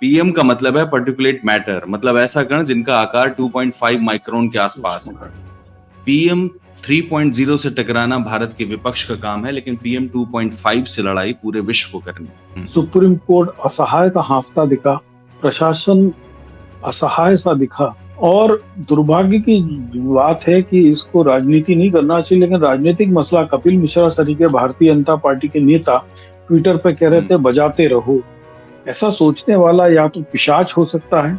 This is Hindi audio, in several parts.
पीएम का मतलब है पर्टिकुलेट मैटर, मतलब ऐसा कण जिनका आकार 2.5 माइक्रोन के आसपास है। पीएम 3.0 से टकराना भारत के विपक्ष का काम है, लेकिन पीएम 2.5 से लड़ाई पूरे विश्व को करनी। सुप्रीम कोर्ट असहाय का हाँफता दिखा, प्रशासन असहाय सा दिखा, और दुर्भाग्य की बात है कि इसको राजनीति नहीं करना चाहिए, लेकिन राजनीतिक मसला कपिल मिश्रा सरी के भारतीय जनता पार्टी के नेता ट्विटर पे कह रहे थे बजाते रहो। ऐसा सोचने वाला या तो पिशाच हो सकता है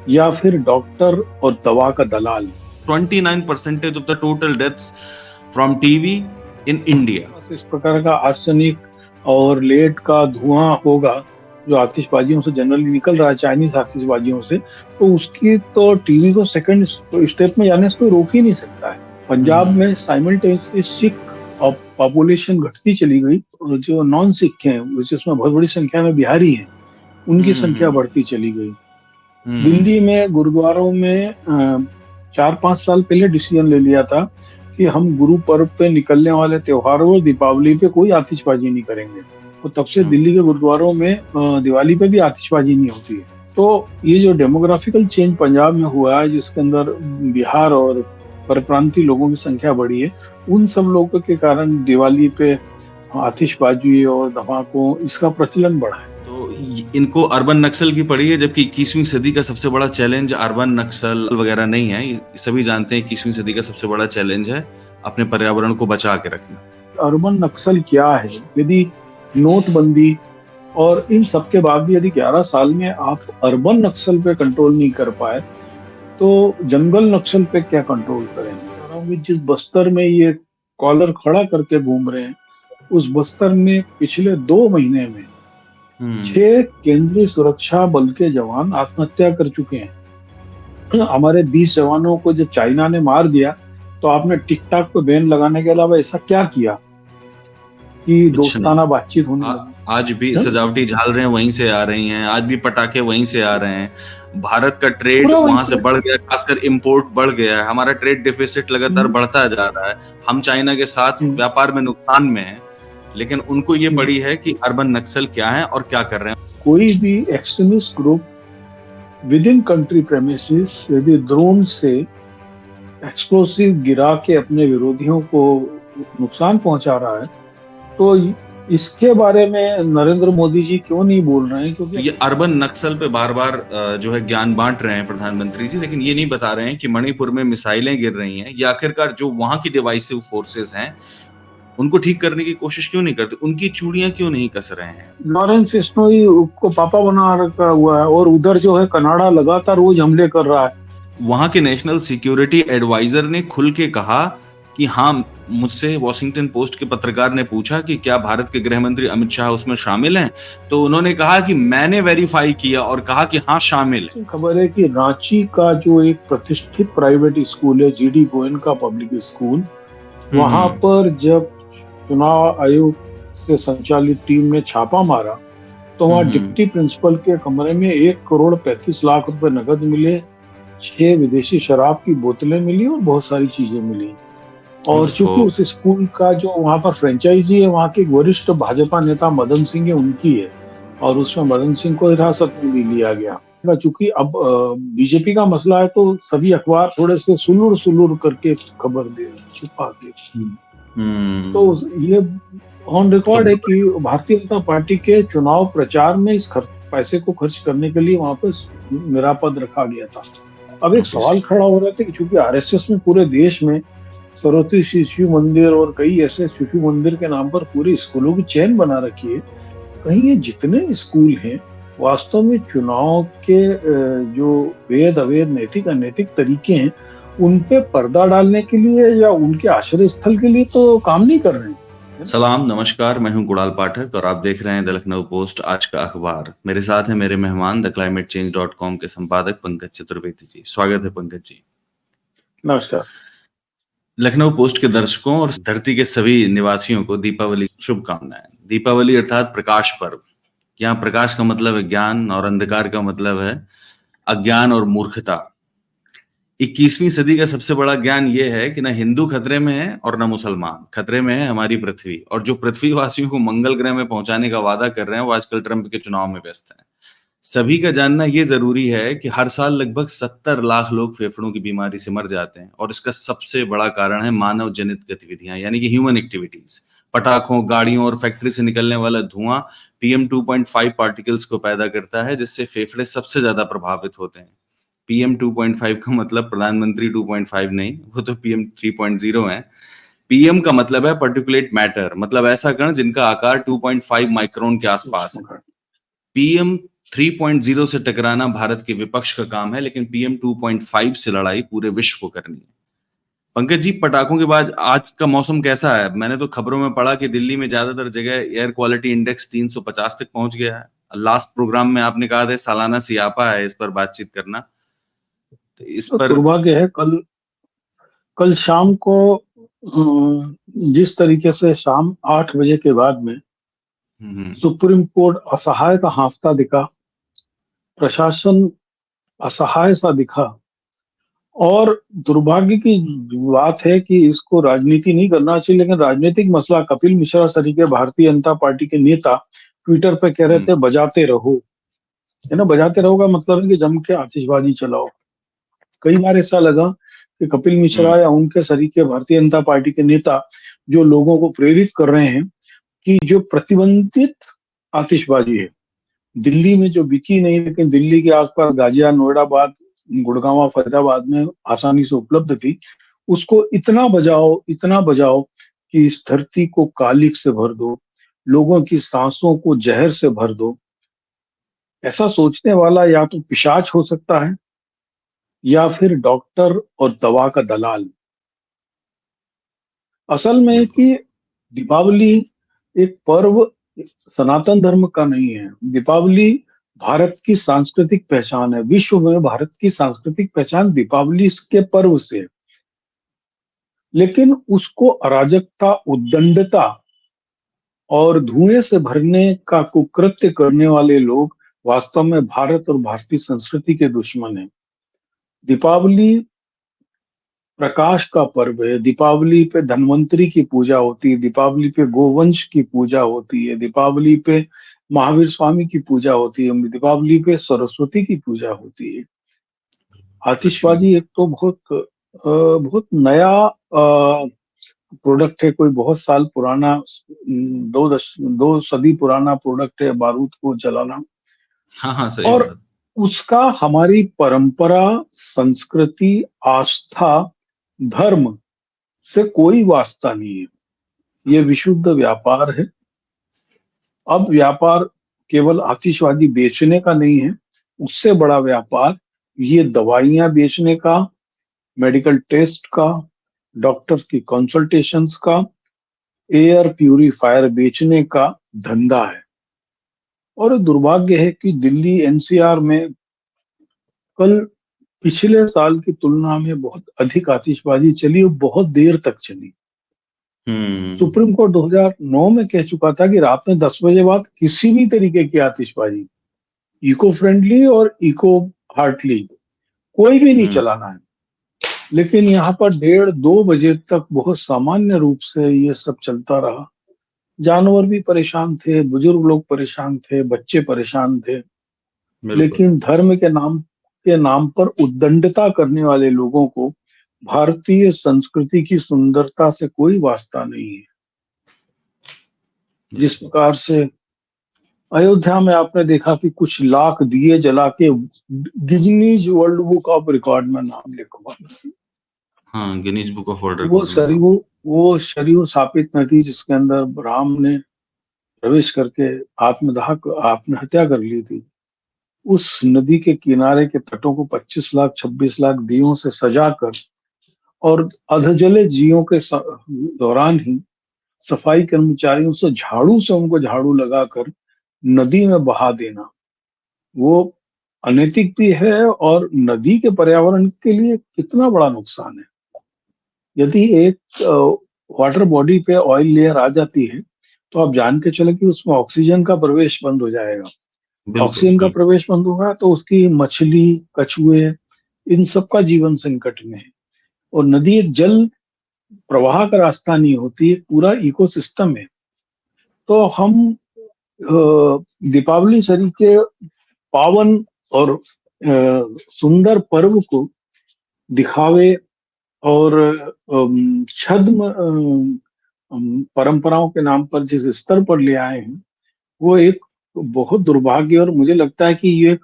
या फिर डॉक्टर और दवा का दलाल। 29% of the total deaths from TB in India। इस प्रकार का आर्सेनिक और लेड का धुआं होगा जो आतिशबाजियों से जनरली निकल रहा है, चाइनीज आतिशबाजियों से, तो उसकी तो टीवी को सेकंड स्टेप में जाने से कोई रोक ही नहीं सकता है। पंजाब में साइमल्टेनियसली सिख पॉपुलेशन घटती चली गई, जो नॉन सिख हैं जिसमें बहुत बड़ी संख्या में बिहारी हैं, उनकी संख्या बढ़ती चली गई। दिल्ली में गुरुद्वारों में 4-5 साल पहले डिसीजन ले लिया था कि हम गुरु पर्व पे निकलने वाले त्योहारों और दीपावली पे कोई आतिशबाजी नहीं करेंगे, तो तब से दिल्ली के गुरुद्वारों में दिवाली पे भी आतिशबाजी नहीं होती है। तो ये जो डेमोग्राफिकल चेंज पंजाब में हुआ है, जिसके अंदर बिहार और परप्रांतीय लोगों की संख्या बढ़ी है, उन सब लोगों के कारण दिवाली पे आतिशबाजी और धमाकों इसका प्रचलन बढ़ा है। तो इनको अर्बन नक्सल की पड़ी है, जबकि 21वीं सदी का सबसे बड़ा चैलेंज अर्बन नक्सल वगैरह नहीं है। सभी जानते हैं 21वीं सदी का सबसे बड़ा चैलेंज है अपने पर्यावरण को बचा के रखना। अर्बन नक्सल क्या है? यदि नोटबंदी और इन सब के बाद भी यदि 11 साल में आप अर्बन नक्सल पे कंट्रोल नहीं कर पाए, तो जंगल नक्सल पे क्या कंट्रोल करेंगे? जिस बस्तर में ये कॉलर खड़ा करके घूम रहे हैं, उस बस्तर में पिछले 2 महीने में 6 केंद्रीय सुरक्षा बल के जवान आत्महत्या कर चुके हैं। हमारे 20 जवानों को जब चाइना ने मार दिया, तो आपने टिकटॉक पे बैन लगाने के अलावा ऐसा क्या किया कि दोस्ताना बातचीत होने लगी? आज भी सजावटी झालरें वहीं से आ रही हैं, आज भी पटाखे वहीं से आ रहे हैं। भारत का ट्रेड वहां से बढ़ गया, खासकर इंपोर्ट बढ़ गया है। हमारा ट्रेड डिफिसिट लगातार बढ़ता जा रहा है। हम चाइना के साथ व्यापार में नुकसान में हैं, लेकिन उनको ये पड़ी है कि अर्बन नक्सल क्या है और क्या कर रहे हैं। कोई भी extremist group with in country premises यदि ड्रोन से एक्सप्लोसिव गिरा के अपने विरोधियों को नुकसान पहुंचा रहा है, तो इसके बारे में नरेंद्र मोदी जी क्यों नहीं बोल रहे हैं? क्योंकि ये अर्बन नक्सल पे बार बार जो है ज्ञान बांट रहे हैं प्रधानमंत्री जी, लेकिन ये नहीं बता रहे हैं कि मणिपुर में मिसाइलें गिर रही हैं, या आखिरकार जो वहां की डिवाइसिव फोर्सेस हैं उनको ठीक करने की कोशिश क्यों नहीं करते, उनकी चूड़ियां क्यों नहीं कस रहे हैं। लॉरेंस बिश्नोई को पापा बना रखा हुआ है, और उधर जो है कनाडा लगातार रोज हमले कर रहा है। वहां के नेशनल सिक्योरिटी एडवाइजर ने खुल के कहा कि हाँ, मुझसे वॉशिंगटन पोस्ट के पत्रकार ने पूछा कि क्या भारत के गृह मंत्री अमित शाह उसमें शामिल हैं, तो उन्होंने कहा कि मैंने वेरीफाई किया और कहा कि हाँ शामिल है। खबर है कि रांची का जो एक प्रतिष्ठित प्राइवेट स्कूल है, जीडी गोयनका पब्लिक स्कूल, वहां पर जब चुनाव आयोग से संचालित टीम ने छापा मारा, तो वहां डिप्टी प्रिंसिपल के कमरे में 1,35,00,000 रुपए नगद मिले, 6 विदेशी शराब की बोतलें मिली और बहुत सारी चीजें मिली। और चूंकि उस स्कूल का जो वहां पर फ्रेंचाइजी है, वहां के एक वरिष्ठ भाजपा नेता मदन सिंह है, उनकी है, और उसमें मदन सिंह को हिरासत में भी लिया गया। चूंकि अब बीजेपी का मसला है, तो सभी अखबार थोड़े से सुलूर करके खबर दे रहे, छुपा के। तो ये ऑन रिकॉर्ड है कि भारतीय जनता पार्टी के चुनाव प्रचार में इस पैसे को खर्च करने के लिए वहां पर निरापद रखा गया था। अब एक सवाल खड़ा हो रहा था कि चूंकि आरएसएस में पूरे देश में सरस्वती शिशु मंदिर और कई ऐसे शिशु मंदिर के नाम पर पूरे स्कूलों की चेन बना रखी है, कहीं ये जितने स्कूल हैं वास्तव में चुनाव के जो वेद अवेद नैतिक अनैतिक तरीके हैं उन पे पर्दा डालने के लिए या उनके आश्रय स्थल के लिए तो काम नहीं कर रहे हैं। सलाम, नमस्कार, मैं हूं गुड़ाल पाठक और आप देख रहे हैं द लखनऊ पोस्ट आज का अखबार। मेरे साथ हैं मेरे मेहमान theclimatechange.com के संपादक पंकज चतुर्वेदी जी। स्वागत है पंकज जी। नमस्कार। लखनऊ पोस्ट के दर्शकों और धरती के सभी निवासियों को दीपावली शुभकामनाएं। दीपावली अर्थात प्रकाश पर्व। यहाँ प्रकाश का मतलब है ज्ञान और अंधकार का मतलब है अज्ञान और मूर्खता। 21वीं सदी का सबसे बड़ा ज्ञान यह है कि ना हिंदू खतरे में है और ना मुसलमान खतरे में है, हमारी पृथ्वी। और जो पृथ्वी वासियों को मंगल ग्रह में पहुंचाने का वादा कर रहे हैं वो आजकल ट्रंप के चुनाव में व्यस्त हैं। सभी का जानना ये जरूरी है कि हर साल लगभग 70 लाख लोग फेफड़ों की बीमारी से मर जाते हैं, और इसका सबसे बड़ा कारण है मानव जनित गतिविधियां, यानी कि ह्यूमन एक्टिविटीज। पटाखों, गाड़ियों और फैक्ट्री से निकलने वाला धुआं PM 2.5 पार्टिकल्स को पैदा करता है, जिससे फेफड़े सबसे ज्यादा प्रभावित होते हैं। PM 2.5 का मतलब प्रधानमंत्री 2.5 नहीं, वो तो PM 3.0 है। PM का मतलब है पर्टिकुलेट मैटर, मतलब ऐसा कण जिनका आकार 2.5 माइक्रोन के आसपास है। PM 3.0 से टकराना भारत के विपक्ष का काम है, लेकिन PM 2.5 से लड़ाई पूरे विश्व को करनी है। पंकज जी, पटाखों के बाद आज का मौसम कैसा है? मैंने तो खबरों में पढ़ा कि दिल्ली में ज्यादातर जगह एयर क्वालिटी इंडेक्स 350 तक पहुंच गया है। लास्ट प्रोग्राम में आपने कहा था सालाना सियापा है इस पर बातचीत करना, तो इस तो पर। दुर्भाग्य है, कल कल शाम को जिस तरीके से शाम 8 बजे के बाद में हम्म। सुप्रीम कोर्ट असहाय का हाँफता दिखा, प्रशासन असहाय सा दिखा। और दुर्भाग्य की बात है कि इसको राजनीति नहीं करना चाहिए, लेकिन राजनीतिक मसला, कपिल मिश्रा सरी के भारतीय जनता पार्टी के नेता ट्विटर पे कह रहे हम्म। थे बजाते रहो। है ना, बजाते रहो का मतलब है कि जम के आतिशबाजी चलाओ। कई बार ऐसा लगा कि कपिल हम्म। मिश्रा या उनके सरीके भारतीय जनता पार्टी के नेता जो लोगों को प्रेरित कर रहे हैं कि जो प्रतिबंधित आतिशबाजी है दिल्ली में, जो बिकी नहीं लेकिन दिल्ली के आसपास गाजिया, नोएडाबाद, गुड़गांव, फरीदाबाद में आसानी से उपलब्ध थी, उसको इतना बजाओ कि इस धरती को कालिक से भर दो, लोगों की सांसों को जहर से भर दो। ऐसा सोचने वाला या तो पिशाच हो सकता है या फिर डॉक्टर और दवा का दलाल। असल में बिल्कुल। कि दीपावली एक पर्व सनातन धर्म का नहीं है। दीपावली भारत की सांस्कृतिक पहचान है। विश्व में भारत की सांस्कृतिक पहचान दीपावली के पर्व से है। लेकिन उसको अराजकता, उद्दंडता और धुएं से भरने का कुकृत्य करने वाले लोग वास्तव में भारत और भारतीय संस्कृति के दुश्मन हैं। दीपावली प्रकाश का पर्व है। दीपावली पे धन्वंतरी की पूजा होती है, दीपावली पे गोवंश की पूजा होती है, दीपावली पे महावीर स्वामी की पूजा होती है, दीपावली पे सरस्वती की पूजा होती है। लक्ष्मी जी। आतिशबाजी एक तो बहुत नया प्रोडक्ट है, कोई बहुत साल पुराना, 2 सदी पुराना प्रोडक्ट है बारूद को जलाना। हाँ हाँ, सही और बात। उसका हमारी परंपरा, संस्कृति, आस्था, धर्म से कोई वास्ता नहीं है। ये विशुद्ध व्यापार है। अब व्यापार केवल आतिशबाजी बेचने का नहीं है, उससे बड़ा व्यापार ये दवाइयां बेचने का, मेडिकल टेस्ट का, डॉक्टर की कंसल्टेशंस का, एयर प्यूरिफायर बेचने का धंधा है। और दुर्भाग्य है कि दिल्ली एनसीआर में कल पिछले साल की तुलना में बहुत अधिक आतिशबाजी चली और बहुत देर तक चली। हम्म। सुप्रीम कोर्ट 2009 में कह चुका था कि रात में 10 बजे बाद किसी भी तरीके की आतिशबाजी, इको फ्रेंडली और इको हार्टली, कोई भी नहीं हम्म। चलाना है। लेकिन यहाँ पर 1:30-2 बजे तक बहुत सामान्य रूप से ये सब चलता रहा। जानवर भी परेशान थे, बुजुर्ग लोग परेशान थे, बच्चे परेशान थे। बिल्कुल। लेकिन धर्म के नाम पर उद्दंडता करने वाले लोगों को भारतीय संस्कृति की सुंदरता से कोई वास्ता नहीं है। जिस बिल्कुल। प्रकार से अयोध्या में आपने देखा कि कुछ लाख दिए जला के Guinness world book of record में नाम लिखवा, हाँ, गिनीज बुक ऑफ वर्ल्ड वो रिकॉर्ड में नाम। सरयू वो सरयू स्थापित नदी जिसके अंदर राम ने प्रवेश करके आत्महत्या कर ली थी, उस नदी के किनारे के तटों को 25 लाख 26 लाख दियों से सजाकर और अधजले जीवों के दौरान ही सफाई कर्मचारियों से झाड़ू से उनको झाड़ू लगाकर नदी में बहा देना, वो अनैतिक भी है और नदी के पर्यावरण के लिए कितना बड़ा नुकसान है। यदि एक वाटर बॉडी पे ऑयल लेयर आ जाती है तो आप जान के चले कि उसमें ऑक्सीजन का प्रवेश बंद हो जाएगा। बिल्कुल ऑक्सीजन का बिल्कुल। प्रवेश बंद होगा तो उसकी मछली, कछुए, इन सब का जीवन संकट में है। और नदी एक जल प्रवाह का रास्ता नहीं होती, एक पूरा इकोसिस्टम है। तो हम दीपावली सरी के पावन और सुंदर पर्व को दिखावे और छद्म परंपराओं के नाम पर जिस स्तर पर ले आए हैं, वो एक बहुत दुर्भाग्य, और मुझे लगता है कि ये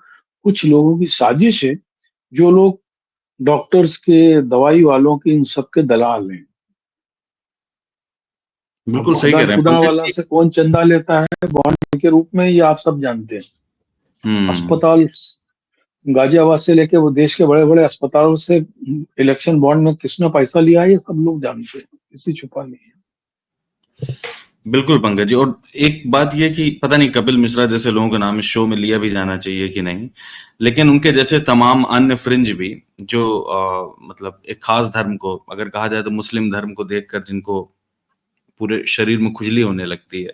कुछ लोगों की साजिश है, जो लोग डॉक्टर्स के, दवाई वालों के, इन सब के दलाल हैं। अब बिल्कुल सही कह रहे हैं खुदा पंकज वाला जी। से कौन चंदा लेता है बॉन्ड के रूप में, ये आप सब जानते हैं। हम्म। अस्पताल गाजियाबाद से लेके वो देश के बड़े बड़े अस्पतालों से इलेक्शन बॉन्ड में किसने पैसा लिया है, ये सब लोग जानते हैं, किसी छुपा नहीं है। बिल्कुल पंकज जी। और एक बात ये कि पता नहीं कपिल मिश्रा जैसे लोगों का नाम इस शो में लिया भी जाना चाहिए कि नहीं, लेकिन उनके जैसे तमाम अन्य फ्रिंज भी जो मतलब एक खास धर्म को, अगर कहा जाए तो मुस्लिम धर्म को देखकर जिनको पूरे शरीर में खुजली होने लगती है,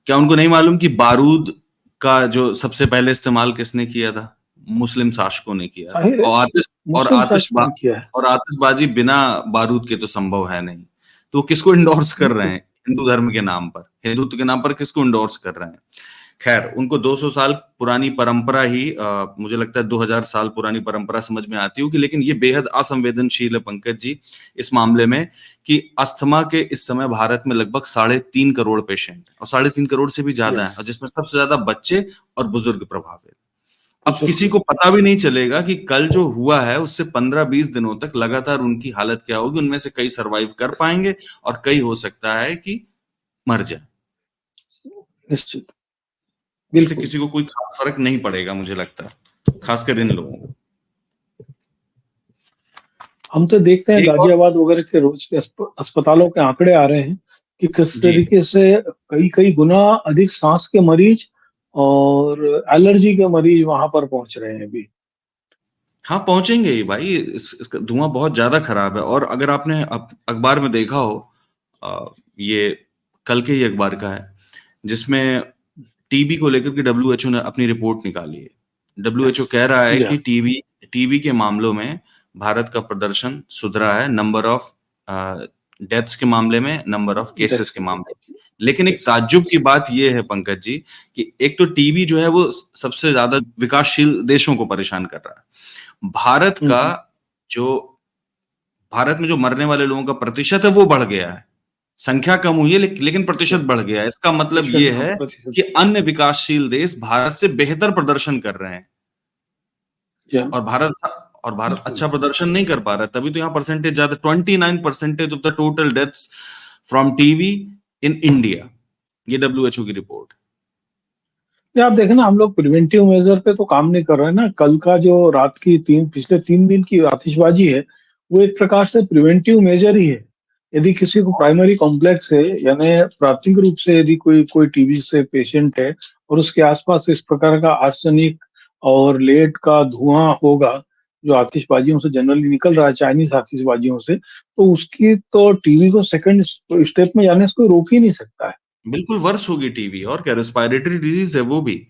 क्या उनको नहीं मालूम कि बारूद का जो सबसे पहले इस्तेमाल किसने किया था? मुस्लिम शासकों ने किया था। जाहिर है, और मुस्लिम शासकों ने किया है। आतिशबाजी बिना बारूद के तो संभव है नहीं। तो वो किसको इंडोर्स कर रहे बिल्कुल। हैं? हिंदू धर्म के नाम पर, हिंदुत्व के नाम पर किसको इंडोर्स कर रहे हैं? खैर, उनको 200 साल पुरानी परंपरा ही मुझे लगता है 2000 साल पुरानी परंपरा समझ में आती होगी, लेकिन ये बेहद असंवेदनशील है पंकज जी इस मामले में कि अस्थमा के इस समय भारत में लगभग 3.5 करोड़ पेशेंट हैं, और 3.5 करोड़ से भी ज्यादा यस। है, और जिसमें सबसे ज्यादा बच्चे और बुजुर्ग प्रभावित। अब किसी बुजुर्ग। को पता भी नहीं चलेगा कि कल जो हुआ है उससे 15-20 दिनों तक लगातार उनकी हालत क्या होगी। उनमें से कई सरवाइव कर पाएंगे और कई हो सकता है कि मर जाए। निश्चित। इससे बिल्कुल। किसी को कोई खास फर्क नहीं पड़ेगा मुझे लगता है, खासकर इन लोगों को। हम तो देखते हैं एक और। गाजियाबाद वगैरह के रोज के अस्पतालों के आंकड़े आ रहे हैं कि किस जी। तरीके से कई कई गुना अधिक सांस के मरीज और एलर्जी के मरीज वहां पर पहुंच रहे हैं अभी। हाँ, पहुंचेंगे ही भाई। इसका धुआं बहुत ज्यादा खराब है। और अगर आपने अखबार में देखा हो, ये कल के ही अखबार का है, जिसमें टीबी को लेकर के डब्ल्यूएचओ ने अपनी रिपोर्ट निकाली है। यस। डब्ल्यूएचओ कह रहा है या। कि टीबी टीबी के मामलों में भारत का प्रदर्शन सुधरा है, नंबर ऑफ डेथ्स के मामले में, नंबर ऑफ केसेस डेस्क के के मामले बाद। में। लेकिन एक यस। ताज्जुब की बात यह है पंकज जी कि एक तो टीबी जो है वो सबसे ज्यादा विकासशील देशों को परेशान कर रहा है। हम्म। जो भारत में जो मरने वाले लोगों का प्रतिशत है वो बढ़ गया है। संख्या कम हुई है, लेकिन प्रतिशत बढ़ गया है। इसका मतलब ये हाँ, है प्रतिशत। कि अन्य विकासशील देश भारत से बेहतर प्रदर्शन कर रहे हैं, या। और भारत बिल्कुल। अच्छा प्रदर्शन नहीं कर पा रहा है। तभी तो यहाँ परसेंटेज ज्यादा, 29% of the total deaths from TV in India. ये डब्ल्यूएचओ की रिपोर्ट। ये आप देखें ना, हम लोग प्रिवेंटिव मेजर पे तो काम नहीं कर रहे हैं ना। कल का जो रात की पिछले 3 दिन की आतिशबाजी है, वो एक प्रकार से प्रिवेंटिव मेजर ही है। यदि किसी को प्राइमरी कॉम्प्लेक्स है, यानी प्राथमिक रूप से यदि कोई कोई टीबी से पेशेंट है और उसके आसपास इस प्रकार का आर्सेनिक और लेड का धुआं होगा, जो आतिशबाजियों से जनरली निकल रहा है, चाइनीज आतिशबाजियों से, तो उसकी तो टीबी को सेकंड स्टेप में जाने से कोई रोक ही नहीं सकता है। बिल्कुल वर्ष होगी टीवी, और क्या, रेस्पिरेटरी डिजीज है वो भी।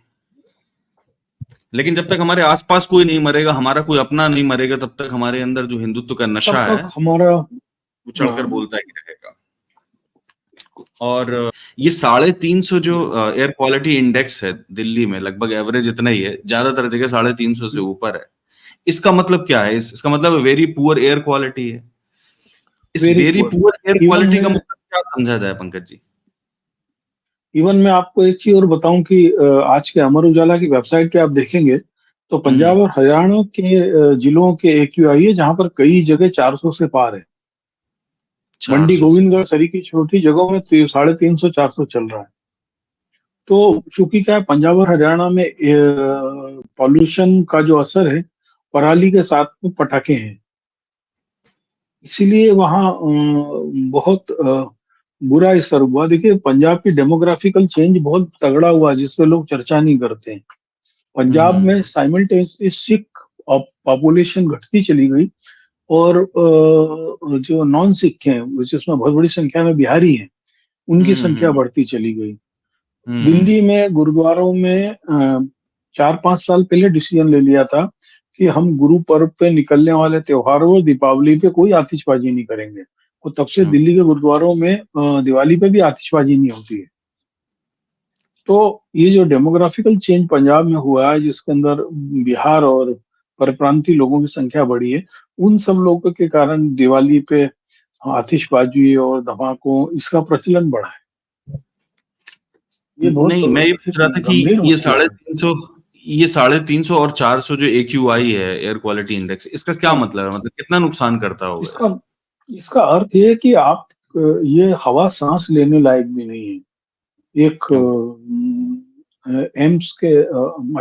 लेकिन जब तक हमारे आसपास कोई नहीं मरेगा, हमारा कोई अपना नहीं मरेगा, तब तक हमारे अंदर जो हिंदुत्व का तब नशा है तक हमारा। वो चढ़कर बोलता ही रहेगा। और ये 350 जो एयर क्वालिटी इंडेक्स है दिल्ली में, लगभग एवरेज इतना ही है, ज्यादातर जगह 350 से ऊपर है। इसका मतलब क्या है? इसका मतलब वेरी पुअर एयर क्वालिटी है। इस very very poor. Poor air even quality का में मतलब क्या समझा जाए पंकज जी? इवन मैं आपको एक चीज और बताऊं कि आज के अमर उजाला की वेबसाइट पे आप देखेंगे तो पंजाब हम्म। और हरियाणा के जिलों के एक्यूआई है, जहां पर कई जगह 400 से पार है। चार मंडी सौ से गोविंदगढ़ सरी की छोटी जगहों में 350 400 चल रहा है। तो चूंकि क्या है, पंजाब और हरियाणा में पॉल्यूशन का जो असर है, पराली के साथ में पटाखे हैं, इसीलिए वहाँ बहुत बुरा असर हुआ। देखिए, पंजाब की डेमोग्राफिकल चेंज बहुत तगड़ा हुआ, जिस पे लोग चर्चा नहीं करते हैं। पंजाब में हम्म। साइमल्टेनियसली सिख पॉपुलेशन घटती चली गई, और जो नॉन सिख हैं, जिसमें बहुत बड़ी संख्या में बिहारी हैं, उनकी संख्या हम्म। बढ़ती चली गई। हम्म। दिल्ली में गुरुद्वारों में 4-5 साल पहले डिसीजन ले लिया था कि हम गुरु पर्व पे निकलने वाले त्योहारों और दीपावली पे कोई आतिशबाजी नहीं करेंगे, और तब से हम्म। दिल्ली के गुरुद्वारों में दिवाली पे भी आतिशबाजी नहीं होती है। तो ये जो डेमोग्राफिकल चेंज पंजाब में हुआ है, जिसके अंदर बिहार और परप्रांतीय लोगों की संख्या बढ़ी है, उन सब लोगों के कारण दिवाली पे आतिशबाजी और धमाकों इसका प्रचलन बढ़ा है। ये बहुत नहीं, मैं ये पूछ एक रहा था कि गंभीर ये मसला साढ़े है। तीन सौ ये 350 और 400 जो AQI है, एयर क्वालिटी इंडेक्स, इसका क्या हाँ, मतलब है? मतलब कितना नुकसान करता होगा ये? इसका इसका अर्थ ये है कि आप ये हवा सांस लेने लायक भी नहीं है। एक ओके। एम्स के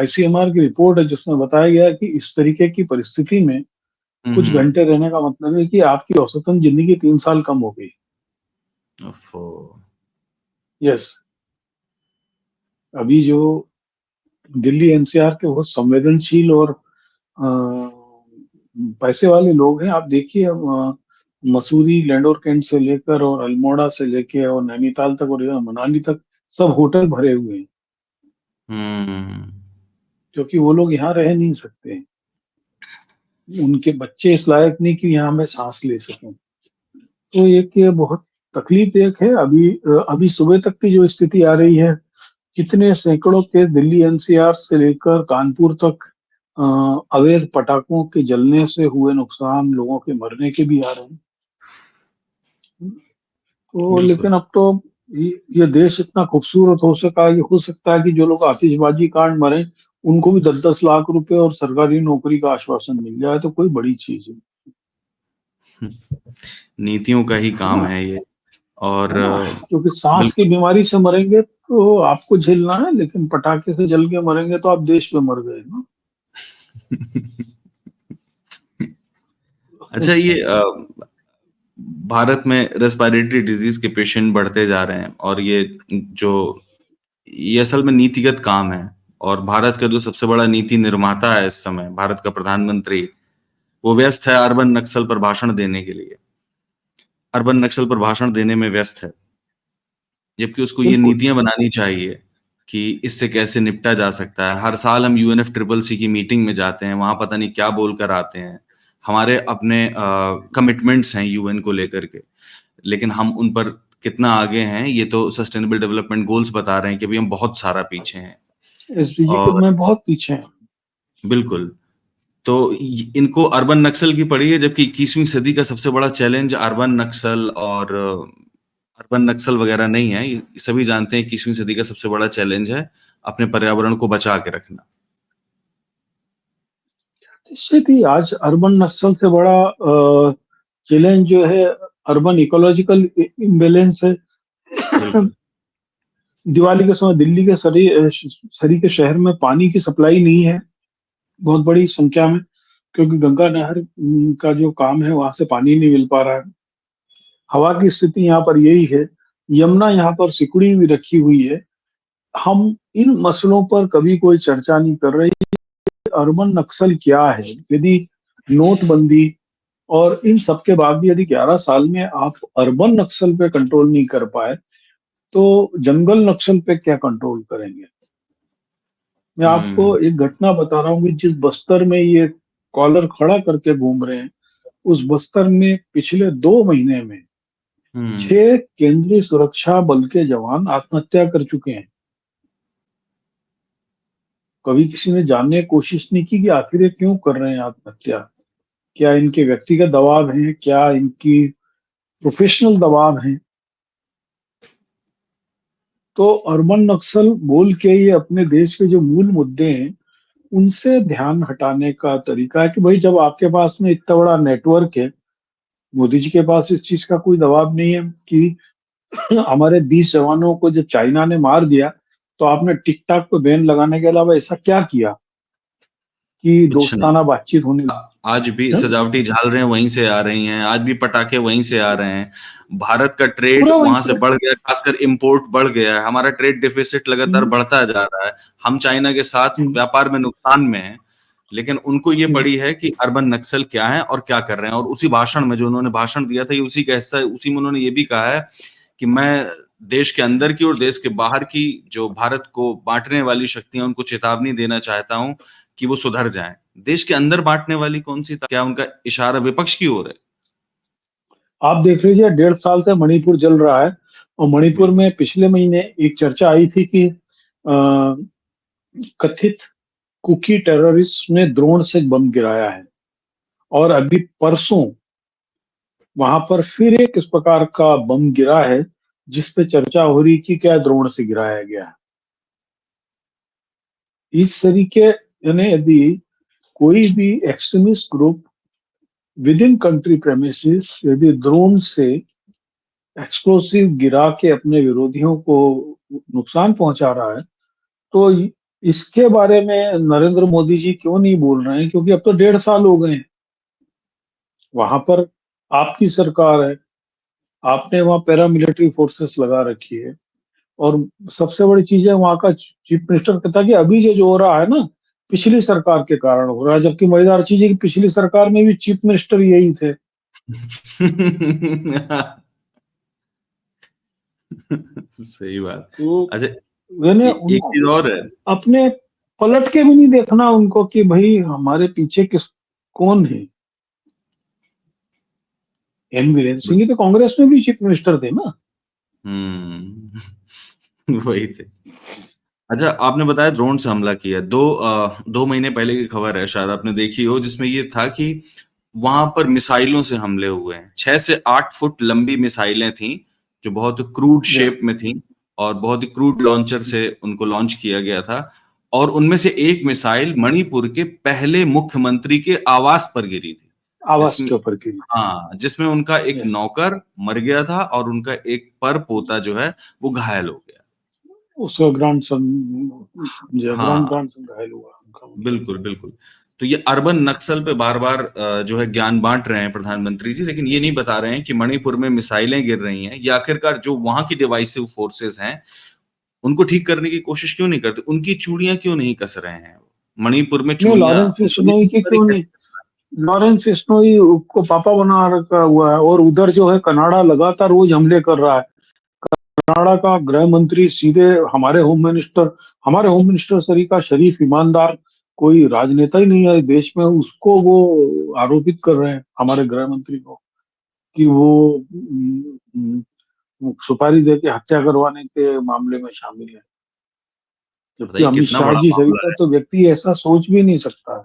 ICMR की रिपोर्ट है जिसमें बताया गया है कि इस तरीके की परिस्थिति में कुछ हम्म। घंटे रहने का मतलब है कि आपकी औसतन जिंदगी 3 साल कम हो गई। ओफो। यस। अभी जो दिल्ली NCR के बहुत संवेदनशील और पैसे वाले लोग हैं, आप देखिए मसूरी, लैंडोर कैंट से लेकर और अल्मोड़ा से लेके और नैनीताल तक और यहाँ मनाली तक सब होटल भरे हुए हैं, हम्म। क्योंकि वो लोग यहाँ रह नहीं सकते। उनके बच्चे इस लायक नहीं कि यहाँ में सांस ले सकें। तो एक ये बहुत तकलीफ एक है। अभी सुबह तक की जो स्थिति आ रही है, कितने सैकड़ों के दिल्ली NCR से लेकर कानपुर तक अवैध पटाखों के जलने से हुए नुकसान, लोगों के मरने के भी आ रहे हैं। तो बिल्कुल। लेकिन अब तो ये देश इतना खूबसूरत हो सका, ये हो सकता है कि जो लोग आतिशबाजी कांड मरे उनको भी 10-10 लाख रुपए और सरकारी नौकरी का आश्वासन मिल जाए तो कोई बड़ी चीज नीतियों का ही है काम ना। है ये। और है ना, क्योंकि सांस की बिल्कुल। बीमारी से मरेंगे तो आपको झेलना है, लेकिन पटाखे से जल के मरेंगे तो आप देश में मर गए ना। अच्छा, ये भारत में रेस्पिरेटरी डिजीज के पेशेंट बढ़ते जा रहे हैं, और जो ये असल में नीतिगत काम है। और भारत का जो सबसे बड़ा नीति निर्माता है इस समय, भारत का प्रधानमंत्री, वो व्यस्त है अर्बन नक्सल पर भाषण देने के लिए, अर्बन नक्सल पर भाषण देने में व्यस्त है। जबकि उसको ये बिल्कुल। नीतियां बनानी चाहिए कि इससे कैसे निपटा जा सकता है। हर साल हम UNFCCC की मीटिंग में जाते हैं, वहां पता नहीं क्या बोल कर आते हैं। हमारे अपने कमिटमेंट्स हैं UN को लेकर के, लेकिन हम उन पर कितना आगे हैं ये तो सस्टेनेबल डेवलपमेंट गोल्स बता रहे हैं कि अभी हम बहुत सारा पीछे हैं। SDG के और में बहुत पीछे हैं। बिल्कुल। तो इनको अर्बन नक्सल की पड़ी है, जबकि 21वीं सदी का सबसे बड़ा चैलेंज अर्बन नक्सल और अर्बन नक्सल वगैरह नहीं है। ये सभी जानते हैं 21वीं सदी का सबसे बड़ा चैलेंज है अपने पर्यावरण को बचा के रखना। इससे भी आज अर्बन नक्सल से बड़ा चैलेंज जो है अर्बन इकोलॉजिकल इम्बेलेंस है। बिल्कुल। दिवाली के समय दिल्ली के सरी के शहर में पानी की सप्लाई नहीं है बहुत बड़ी संख्या में, क्योंकि गंगा नहर का जो काम है वहां से पानी नहीं मिल पा रहा है। हवा की स्थिति यहाँ पर यही है। यमुना यहाँ पर सिकुड़ी हुई रखी हुई है। हम इन मसलों पर कभी कोई चर्चा नहीं कर रहे। अर्बन नक्सल क्या है? यदि नोटबंदी और इन सब के बाद भी यदि 11 साल में आप अर्बन नक्सल पे कंट्रोल नहीं कर पाए तो जंगल नक्सल पे क्या कंट्रोल करेंगे? मैं आपको हम्म। एक घटना बता रहा हूँ कि जिस बस्तर में ये कॉलर खड़ा करके घूम रहे हैं, उस बस्तर में पिछले 2 महीने में हम्म। 6 केंद्रीय सुरक्षा बल के जवान आत्महत्या कर चुके हैं। कभी किसी ने जानने की कोशिश नहीं की कि आखिर ये क्यों कर रहे हैं आत्महत्या? क्या इनके व्यक्तिगत दबाव हैं? क्या इनकी प्रोफेशनल दबाव हैं? तो अर्बन नक्सल बोल के ये अपने देश के जो मूल मुद्दे हैं उनसे ध्यान हटाने का तरीका है कि भाई जब आपके पास में इतना बड़ा नेटवर्क है, मोदी जी के पास इस चीज का कोई दबाव नहीं है कि हमारे 20 जवानों को जब चाइना ने मार दिया तो आपने टिकटॉक पे बैन लगाने के अलावा ऐसा क्या किया कि कुछ नहीं। दोस्ताना बातचीत होने आज भी लगी? सजावटी झालरें वहीं से आ रही हैं, आज भी पटाखे वहीं से आ रहे हैं। भारत का ट्रेड पूरा वहीं वहां से से। बढ़ गया, खासकर इंपोर्ट बढ़ गया है। हमारा ट्रेड डिफिसिट लगातार हम्म, बढ़ता जा रहा है। हम चाइना के साथ हम्म, व्यापार में नुकसान में हैं। लेकिन उनको ये हम्म। पड़ी है कि अर्बन नक्सल क्या है और क्या कर रहे हैं। और उसी भाषण में जो उन्होंने भाषण दिया था, ये उसी का हिस्सा है। उसी में उन्होंने ये भी कहा है कि मैं देश के अंदर की और देश के बाहर की जो भारत को बांटने वाली शक्तियां, उनको चेतावनी देना चाहता हूं कि वो सुधर जाएं। देश के अंदर बांटने वाली कौन सी क्या उनका इशारा विपक्ष की ओर है? आप देख लीजिए, 1.5 साल से मणिपुर जल रहा है और मणिपुर बिल्कुल। में पिछले महीने एक चर्चा आई थी कि कथित कुकी टेररिस्ट ने ड्रोन से बम गिराया है, और अभी परसों वहां पर फिर एक इस प्रकार का बम गिरा है, जिस पे चर्चा हो रही कि क्या ड्रोन से गिराया गया है। इस तरीके, यानी यदि कोई भी extremist group with in country premises यदि ड्रोन से एक्सप्लोसिव गिरा के अपने विरोधियों को नुकसान पहुंचा रहा है, तो इसके बारे में नरेंद्र मोदी जी क्यों नहीं बोल रहे हैं? क्योंकि अब तो 1.5 साल हो गए हैं, वहां पर आपकी सरकार है, आपने वहां पैरामिलिट्री फोर्सेस लगा रखी है, और सबसे बड़ी चीज है वहां का चीफ मिनिस्टर कहता है कि अभी जो जो हो रहा है ना, पिछली सरकार के कारण हो रहा है, जबकि मजेदार चीज है कि पिछली सरकार में भी चीफ मिनिस्टर यही थे। सही बात। तो अच्छा, मैंने एक उनको चीज और है। अपने पलट के भी नहीं देखना उनको कि भाई हमारे पीछे कौन है। एन वीरेंद्र सिंह ही तो कांग्रेस में भी चीफ मिनिस्टर थे ना। वही थे। अच्छा, आपने बताया ड्रोन से हमला किया। 2 महीने पहले की खबर है, शायद आपने देखी हो, जिसमें ये था कि वहां पर मिसाइलों से हमले हुए हैं। 6 से 8 फुट लंबी मिसाइलें थी, जो बहुत क्रूड या शेप में थी, और बहुत ही क्रूड लॉन्चर से उनको लॉन्च किया गया था। और उनमें से एक मिसाइल मणिपुर के पहले मुख्यमंत्री के आवास पर गिरी थी, आवास जिसमें के ऊपर की। हाँ, जिसमें उनका एक यस, नौकर मर गया था और उनका एक पर पोता जो है वो घायल हो गया। उसका ग्रैंडसन, ग्रांड हाँ, ग्रैंडसन घायल हुआ उनका, मतलब। बिल्कुल, बिल्कुल। तो ये अर्बन नक्सल पे बार-बार जो है ज्ञान बाँट रहे हैं प्रधानमंत्री जी, लेकिन ये नहीं बता रहे हैं कि मणिपुर में मिसाइलें गिर रही हैं, ये आखिरकार जो वहाँ की डिवाइसिव फोर्सेस हैं, उनको ठीक करने की कोशिश क्यों नहीं करते? उनकी चूड़ियाँ क्यों नहीं कस रहे हैं? मणिपुर में नहीं, चूड़ियाँ, लॉरेंस उनको ये बिश्नोई नहीं की पता क्यों नहीं? कैसे। लॉरेंस बिश्नोई को पापा बना रखा हुआ है, और उधर जो है कनाडा लगातार रोज हमले कर रहा है। कनाडा का गृह मंत्री सीधे हमारे होम मिनिस्टर तरीका शरीफ ईमानदार कोई राजनेता ही नहीं है देश में, उसको वो आरोपित कर रहे हैं हमारे गृह मंत्री को कि वो सुपारी दे के हत्या करवाने के मामले में शामिल है। जबकि बताइए अमित कितना शाह बड़ा जी मामला सहित है। तो व्यक्ति ऐसा सोच भी नहीं सकता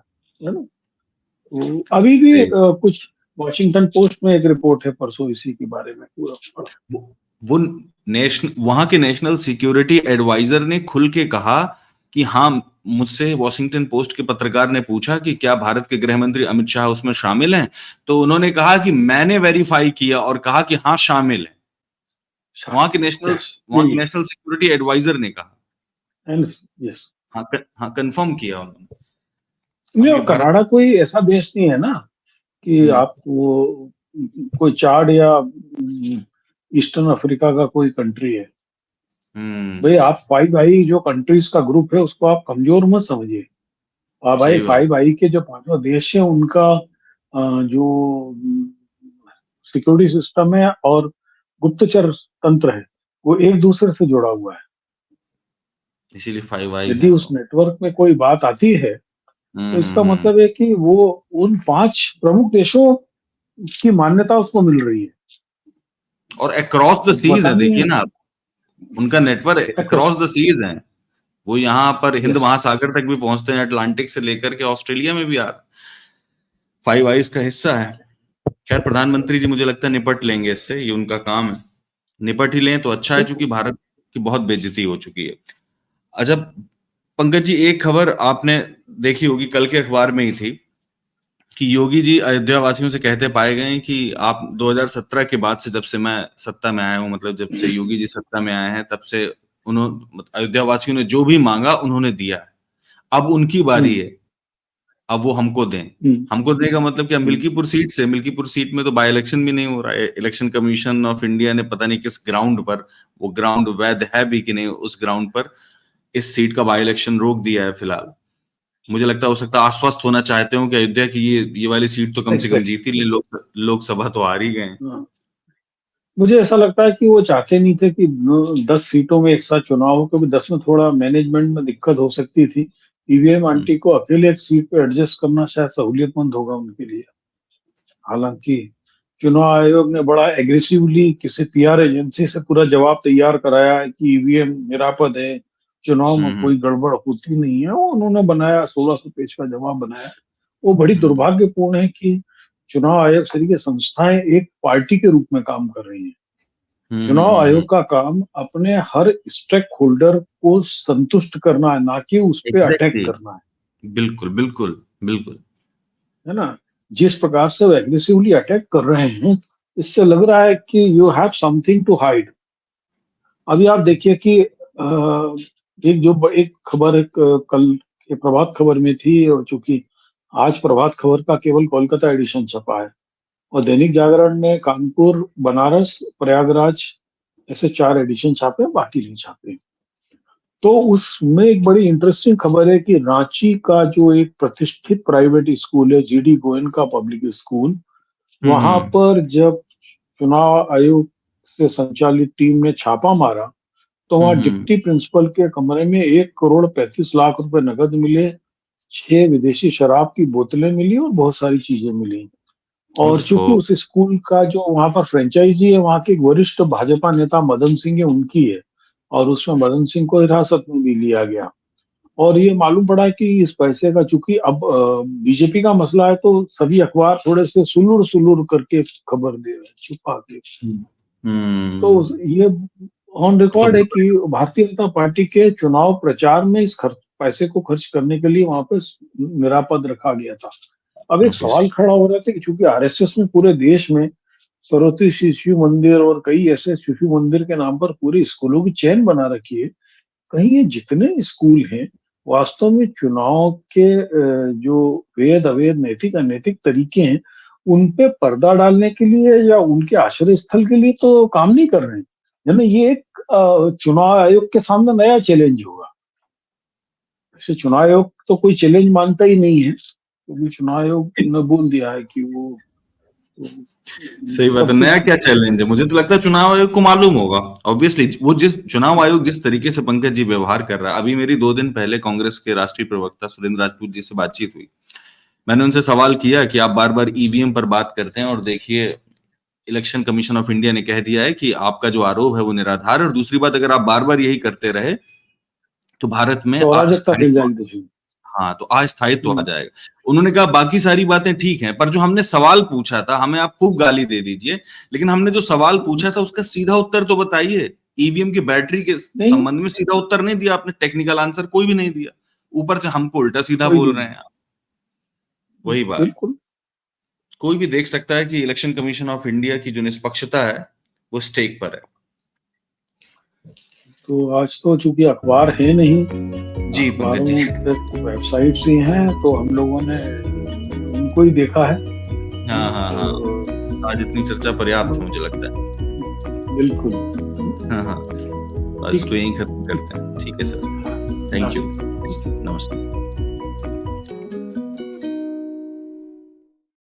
है ना। तो अभी भी सही। कुछ वॉशिंगटन पोस्ट में एक रिपोर्ट है परसों इसी के बारे में पूरा पढ़ा। वो वो नेशनल वहां के नेशनल सिक्योरिटी एडवाइजर ने खुल के कहा कि हाँ, मुझसे वॉशिंगटन पोस्ट के पत्रकार ने पूछा कि क्या भारत के गृह मंत्री अमित शाह उसमें शामिल हैं, तो उन्होंने कहा कि मैंने वेरीफाई किया और कहा कि हाँ, शामिल है। वहां के नेशनल यस, वहां के यही नेशनल सिक्योरिटी एडवाइजर ने कहा। है। यस। हाँ, हाँ, कंफर्म किया उन्होंने। नहीं, अब ये और भारत। कनाडा कोई ऐसा देश नहीं है ना कि हम्म। आप वो कोई चाड या ईस्टर्न अफ्रीका का कोई कंट्री है। भाई, हम्म। आप फाइव आई जो कंट्रीज का ग्रुप है उसको आप कमजोर मत समझिए। आप भाई सही बात। फाइव आई के जो पांचों देश है उनका जो सिक्योरिटी सिस्टम है और गुप्तचर तंत्र है, वो एक दूसरे से जुड़ा हुआ है। इसीलिए फाइव आइज यदि हैं उस वो। नेटवर्क में कोई बात आती है, तो हम्म। इसका मतलब है कि वो उन 5 प्रमुख देशों की मान्यता उसको मिल रही है। और अक्रॉस द तो सीज पता है, देखिए नहीं। ना आप, उनका नेटवर्क अक्रॉस द सीज है। वो यहाँ पर हिंद यस। महासागर तक भी पहुंचते हैं, अटलांटिक से लेकर के ऑस्ट्रेलिया में भी आ फाइव आइज का हिस्सा है। खैर, प्रधानमंत्री जी मुझे लगता है निपट लेंगे इससे, ये उनका काम है। निपट ही लें तो अच्छा है, क्योंकि देखो। भारत की बहुत बेइज्जती हो चुकी है। अच्छा, पंकज जी, एक खबर आपने देखी होगी, कल के अखबार में ही थी, कि योगी जी अयोध्या वासियों से कहते पाए गए कि आप 2017 के बाद से, जब से मैं सत्ता में आया हूं, मतलब जब से योगी जी सत्ता में आए हैं, तब से उन्होंने अयोध्या वासियों ने जो भी मांगा उन्होंने दिया है। अब उनकी बारी हम्म। है, अब वो हमको दें। हम्म। हमको दें का मतलब क्या? हम्म। मिल्कीपुर सीट में तो बाय इलेक्शन भी नहीं हो रहा है। इलेक्शन कमीशन ऑफ इंडिया ने पता नहीं किस ग्राउंड पर, वो ग्राउंड वैध है भी कि नहीं, उस ग्राउंड पर इस सीट का बाय इलेक्शन रोक दिया है फिलहाल। मुझे लगता है, हो सकता है आश्वस्त होना चाहते हो कि अयोध्या की ये वाली सीट तो कम से कम एग्जैक्ट। जीत ही ले, लोकसभा तो हार ही गए हैं। हाँ। मुझे ऐसा लगता है कि वो चाहते नहीं थे कि 10 सीटों में एक साथ चुनाव हो, क्योंकि 10 में थोड़ा मैनेजमेंट में दिक्कत हो सकती थी। ईवीएम हम्म। आंटी को अकेले एक सीट पे एडजस्ट करना शायद सहूलियतमंद होगा उनके लिए। हालांकि चुनाव आयोग ने बड़ा एग्रेसिवली किसी पीआर एजेंसी से पूरा जवाब तैयार कराया है कि ईवीएम निरापद है, चुनाव में कोई गड़बड़ होती नहीं है, वो उन्होंने बनाया, 1600 पेज का जवाब बनाया। वो बड़ी दुर्भाग्यपूर्ण है कि चुनाव आयोग से की संस्थाएं एक पार्टी के रूप में काम कर रही हैं। चुनाव आयोग का काम अपने हर स्टेक होल्डर को संतुष्ट करना है, ना कि उस पे अटैक एग्जैक्टली, करना है। बिल्कुल बिल्कुल बिल्कुल। है ना? जिस प्रकार से वो एग्रेसिवली अटैक कर रहे हैं, इससे लग रहा है कि you have something to hide. अभी आप देखिए कि एक खबर कल के प्रभात खबर में थी, और चूंकि आज प्रभात खबर का केवल कोलकाता एडिशन छपा है, और दैनिक जागरण ने कानपुर, बनारस, प्रयागराज ऐसे 4 एडिशन छापे, बाकी नहीं छापे। तो उसमें एक बड़ी इंटरेस्टिंग खबर है कि रांची का जो एक प्रतिष्ठित प्राइवेट स्कूल है, जीडी गोयनका पब्लिक स्कूल, वहां पर जब चुनाव आयोग से संचालित टीम ने छापा मारा, तो वहां डिप्टी प्रिंसिपल के कमरे में 1 करोड़ 35 लाख रुपए नकद मिले, 6 विदेशी शराब की बोतलें मिली और बहुत सारी चीजें मिली। और चूंकि उस स्कूल का जो वहां पर फ्रेंचाइजी है, वहां के एक वरिष्ठ भाजपा नेता मदन सिंह है, उनकी है, और उसमें मदन सिंह को हिरासत में भी लिया गया। और ये मालूम पड़ा कि इस पैसे का, चूंकि अब बीजेपी का मसला है, तो सभी अखबार थोड़े से सुलूर सुलूर करके खबर दे रहे हैं, छुपा के। तो ये ऑन रिकॉर्ड है कि भारतीय जनता पार्टी के चुनाव प्रचार में इस पैसे को खर्च करने के लिए वहां पर निरापद रखा गया था। अब एक सवाल खड़ा हो रहा था कि चूंकि आरएसएस में पूरे देश में सरस्वती शिशु मंदिर और कई ऐसे शिशु मंदिर के नाम पर पूरे स्कूलों की चेन बना रखी है, कहीं ये जितने स्कूल हैं वास्तव में चुनाव के जो वेद अवेद नैतिक अनैतिक तरीके हैं, उन पे पर्दा डालने के लिए या उनके आश्रय स्थल के लिए तो काम नहीं कर रहे हैं। है ना? ये एक चुनाव आयोग के सामने नया चैलेंज होगा। ऐसे चुनाव आयोग तो कोई चैलेंज मानता ही नहीं है, क्योंकि चुनाव आयोग ने बोल दिया है कि वो सही बात है, सब नया कुछ। क्या चैलेंज है? मुझे तो लगता है चुनाव आयोग को मालूम होगा ऑब्वियसली। वो जिस चुनाव आयोग जिस तरीके से पंकज जी व्यवहार कर रहा है, अभी मेरी 2 दिन पहले कांग्रेस के राष्ट्रीय प्रवक्ता सुरेंद्र राजपूत जी से बातचीत हुई। मैंने उनसे सवाल किया कि आप बार बार ईवीएम पर बात करते हैं, और देखिए इलेक्शन कमीशन ऑफ इंडिया ने कह दिया है कि आपका जो आरोप है वो निराधार है, और दूसरी बात, अगर आप बार बार यही करते रहे तो भारत में तो अराजकता फैल अस्थायित्व, जाएगी देश हाँ, तो अस्थायित्व आ में। जाएगा। उन्होंने कहा बाकी सारी बातें ठीक हैं, पर जो हमने सवाल पूछा था, हमें आप खूब गाली दे दीजिए, लेकिन हमने जो सवाल पूछा था उसका सीधा उत्तर तो बताइए। ईवीएम की बैटरी के नहीं, संबंध में सीधा उत्तर नहीं दिया आपने, टेक्निकल आंसर कोई भी नहीं दिया, ऊपर से हमको उल्टा सीधा कोई भी बोल रहे नहीं। हैं आप। वही बात, बिल्कुल। कोई भी देख सकता है कि इलेक्शन कमीशन ऑफ इंडिया की जो निष्पक्षता है वो स्टेक पर है। तो आज तो चूंकि अखबार है नहीं, जी पंकज जी। अखबारों पे तो वेबसाइट्स ही हैं, तो हम लोगों ने उनको ही देखा है। हाँ हाँ हाँ, तो आज इतनी चर्चा पर्याप्त है मुझे लगता है। बिल्कुल। हाँ हाँ, आज ठीक तो यहीं खत्म करते हैं। ठीक है सर, थैंक यू, है। नमस्ते।